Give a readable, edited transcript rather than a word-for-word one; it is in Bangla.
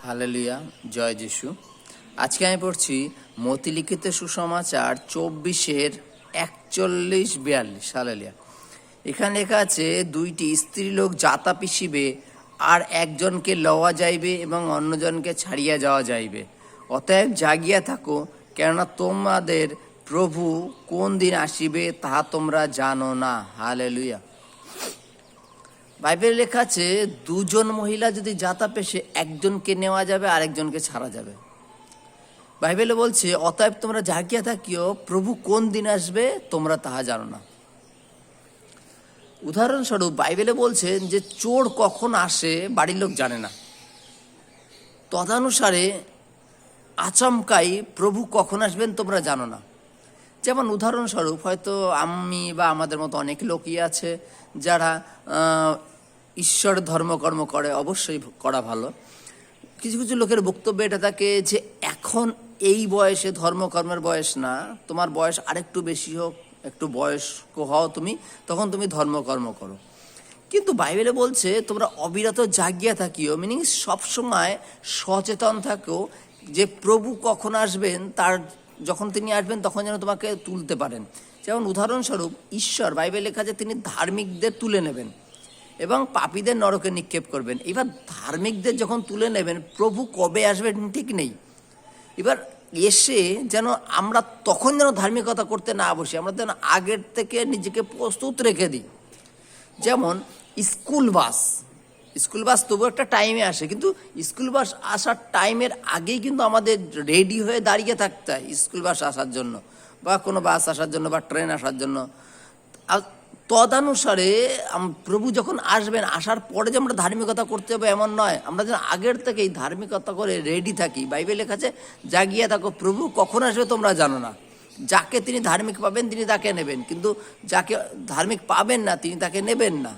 হালেলুয়া, জয় যিশু। আজকে আমি পড়ছি মতিলিখিত সুসমাচার 24:41-42। হালেলুয়া। এখানে লেখা আছে, দুইটি স্ত্রীলোক যাতা পিসিবে, আর একজনকে লওয়া যাইবে এবং অন্যজনকে ছাড়িয়া যাওয়া যাইবে। অতএব জাগিয়া থাকো, কেননা তোমাদের প্রভু কোন দিন আসিবে তাহা তোমরা জানো না। হালেলুয়া। বাইবেলে লেখা আছে, দুজন মহিলা যদি যাতা পেশে, একজনকে নেওয়া যাবে আর একজনকে ছাড়া যাবে। বাইবেলে বলছে, অতএব তোমরা জাগিয়া থাকিও, প্রভু কোন দিন আসবে তোমরা তাহা জানো না। উদাহরণস্বরূপ বাইবেলে বলছেন যে চোর কখন আসে বাড়ির লোক জানে না। তদানুসারে আচমকাই প্রভু কখন আসবেন তোমরা জানো না। যেমন উদাহরণস্বরূপ, হয়তো আমি বা আমাদের মতো অনেক লোকই আছে যারা ঈশ্বর ধর্মকর্ম করে, অবশ্যই করা ভালো। কিছু কিছু লোকের বক্তব্য এটা থাকে যে এখন এই বয়সে ধর্মকর্মের বয়স না, তোমার বয়স আরেকটু বেশি হোক, একটু বয়স্ক হও তুমি, তখন তুমি ধর্মকর্ম করো। কিন্তু বাইবেলে বলছে তোমরা অবিরত জাগিয়া থাকিও, মিনিং সবসময় সচেতন থাকো যে প্রভু কখন আসবেন, তার যখন তিনি আসবেন তখন যেন তোমাকে তুলতে পারেন। যেমন উদাহরণস্বরূপ, ঈশ্বর বাইবেলে লেখা আছে তিনি ধার্মিকদের তুলে নেবেন এবং পাপীদের নরকে নিক্ষেপ করবেন। এবার ধার্মিকদের যখন তুলে নেবেন, প্রভু কবে আসবেন ঠিক নেই। এবার এসে যেন আমরা তখন যেন ধার্মিকতা করতে না বসি, আমরা যেন আগের থেকে নিজেকে প্রস্তুত রেখে দিই। যেমন স্কুল বাস তবু একটা টাইমে আসে, কিন্তু স্কুল বাস আসার টাইমের আগেই কিন্তু আমাদের রেডি হয়ে দাঁড়িয়ে থাকতে হয় স্কুল বাস আসার জন্য, বা কোনো বাস আসার জন্য, বা ট্রেন আসার জন্য। তদানুসারে প্রভু যখন আসবেন, আসার পরে যে আমরা ধার্মিকতা করতে হবে এমন নয়, আমরা যেন আগের থেকেই ধার্মিকতা করে রেডি থাকি। বাইবেল লেখা আছে, জাগিয়ে থাকো, প্রভু কখন আসবে তোমরা জানো না। যাকে তিনি ধার্মিক পাবেন তিনি তাকে নেবেন, কিন্তু যাকে ধার্মিক পাবেন না তিনি তাকে নেবেন না।